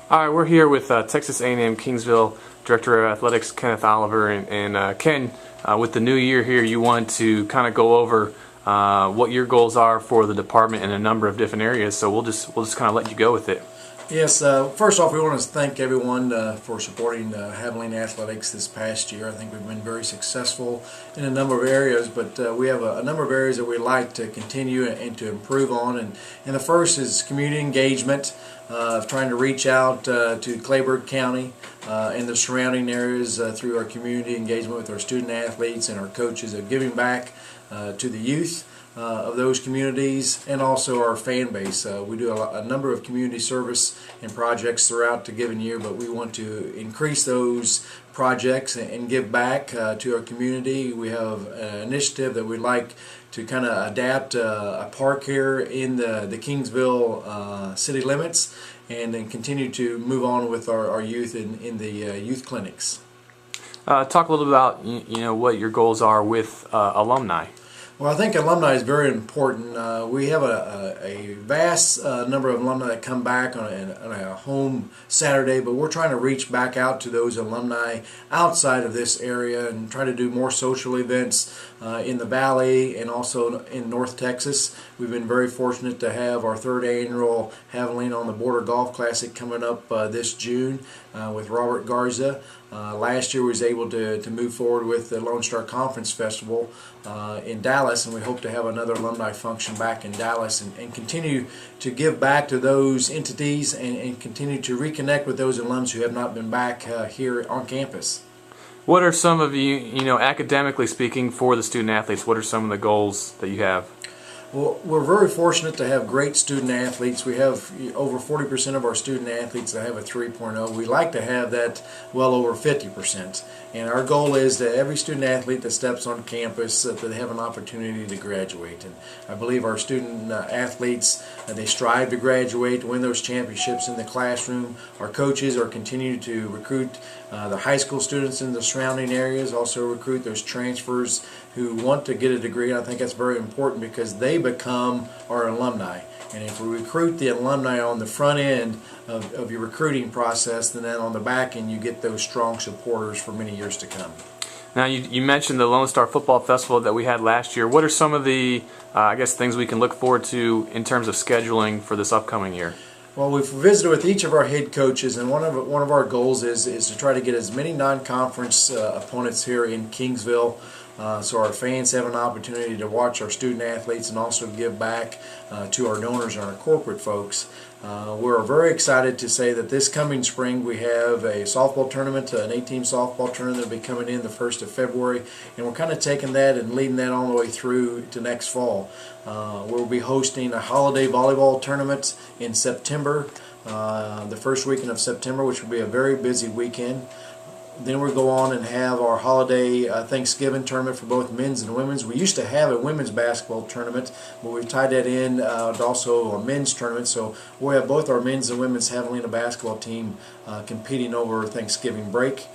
All right, we're here with Texas A&M-Kingsville Director of Athletics Kenneth Oliver, and Ken, with the new year here, you want to kind of go over what your goals are for the department in a number of different areas. So we'll just kind of let you go with it. Yes, first off, we want to thank everyone for supporting Javelina Athletics this past year. I think we've been very successful in a number of areas, but we have a number of areas that we'd like to continue and to improve on. And the first is community engagement, of trying to reach out to Clayburgh County and the surrounding areas through our community engagement with our student athletes and our coaches, of giving back to the youth of those communities, and also our fan base. We do a number of community service and projects throughout the given year, but we want to increase those projects and give back to our community. We have an initiative that we'd like to kind of adapt a park here in the Kingsville city limits, and then continue to move on with our youth in the youth clinics. Talk a little about what your goals are with alumni. Well, I think alumni is very important. We have a vast number of alumni that come back on a home Saturday, but we're trying to reach back out to those alumni outside of this area and try to do more social events in the Valley and also in North Texas. We've been very fortunate to have our third annual Javelina on the Border Golf Classic coming up this June with Robert Garza. Last year we was able to move forward with the Lone Star Conference Festival in Dallas, and we hope to have another alumni function back in Dallas and continue to give back to those entities and continue to reconnect with those alums who have not been back here on campus. What are some of academically speaking, for the student athletes, what are some of the goals that you have? Well, we're very fortunate to have great student athletes. We have over 40% of our student athletes that have a 3.0. We like to have that well over 50%. And our goal is that every student athlete that steps on campus, that they have an opportunity to graduate. And I believe our student athletes, they strive to graduate, win those championships in the classroom. Our coaches are continuing to recruit the high school students in the surrounding areas, also recruit those transfers who want to get a degree. I think that's very important because they become our alumni. And if we recruit the alumni on the front end of your recruiting process, then on the back end you get those strong supporters for many years to come. Now, you mentioned the Lone Star Football Festival that we had last year. What are some of the, things we can look forward to in terms of scheduling for this upcoming year? Well, we've visited with each of our head coaches, and one of our goals is to try to get as many non-conference opponents here in Kingsville, so our fans have an opportunity to watch our student athletes and also give back to our donors and our corporate folks. We're very excited to say that this coming spring we have a softball tournament, an 8-team softball tournament that will be coming in the 1st of February, and we're kind of taking that and leading that all the way through to next fall. We'll be hosting a holiday volleyball tournament in September, the first weekend of September, which will be a very busy weekend. Then we go on and have our holiday Thanksgiving tournament for both men's and women's. We used to have a women's basketball tournament, but we've tied that in to also a men's tournament. So we'll have both our men's and women's Javelina basketball team competing over Thanksgiving break.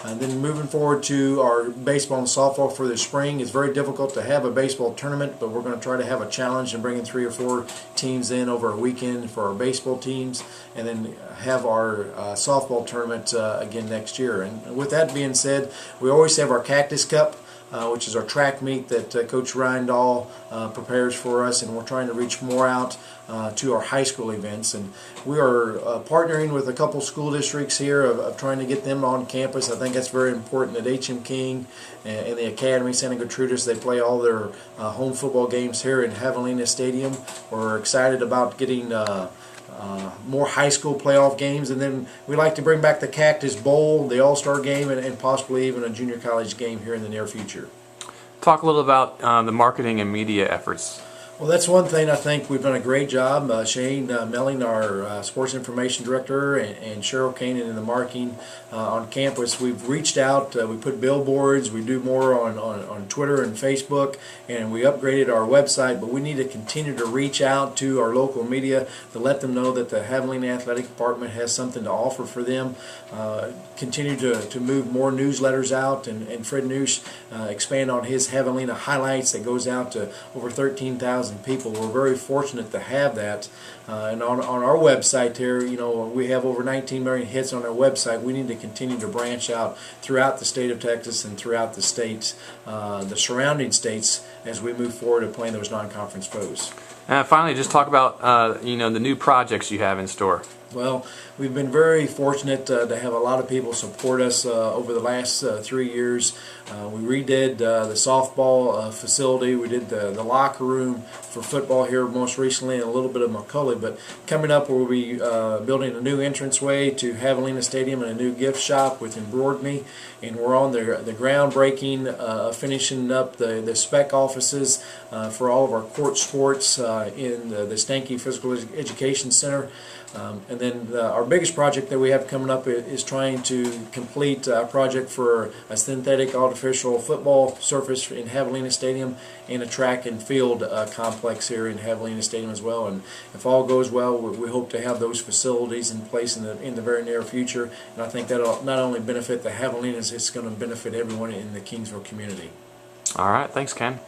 And then moving forward to our baseball and softball for the spring. It's very difficult to have a baseball tournament, but we're going to try to have a challenge and bring in 3 or 4 teams in over a weekend for our baseball teams, and then have our softball tournament again next year. And with that being said, we always have our Cactus Cup, which is our track meet that Coach Ryan Dahl prepares for us, and we're trying to reach more out to our high school events. And we are partnering with a couple school districts here of trying to get them on campus. I think that's very important. At H&M-King and the Academy, Santa Gertrudis, they play all their home football games here in Javelina Stadium. We're excited about getting more high school playoff games, and then we like to bring back the Cactus Bowl, the All-Star game, and possibly even a junior college game here in the near future. Talk a little about the marketing and media efforts. Well, that's one thing I think we've done a great job. Shane Melling, our sports information director, and Cheryl Kanan in the marketing on campus. We've reached out, we put billboards, we do more on Twitter and Facebook, and we upgraded our website, but we need to continue to reach out to our local media to let them know that the Javelina Athletic Department has something to offer for them. Continue to move more newsletters out, and Fred Noosh expand on his Javelina highlights that goes out to over 13,000 15,000 people. We're very fortunate to have that. And on our website here, you know, we have over 19 million hits on our website. We need to continue to branch out throughout the state of Texas and throughout the states, the surrounding states, as we move forward to playing those non-conference foes. And finally, just talk about you know, the new projects you have in store. Well, we've been very fortunate to have a lot of people support us over the last 3 years. We redid the softball facility. We did the locker room for football here most recently, and a little bit of McCullough. But coming up, we'll be building a new entranceway to Javelina Stadium and a new gift shop with embroidery. And we're on the groundbreaking, finishing up the spec offices for all of our court sports in the Stanky Physical Education Center. And then our biggest project that we have coming up is trying to complete a project for a synthetic artificial football surface in Javelina Stadium and a track and field complex here in Javelina Stadium as well. And if all goes well, we hope to have those facilities in place in the very near future. And I think that'll not only benefit the Javelinas, it's going to benefit everyone in the Kingsville community. All right, thanks, Ken.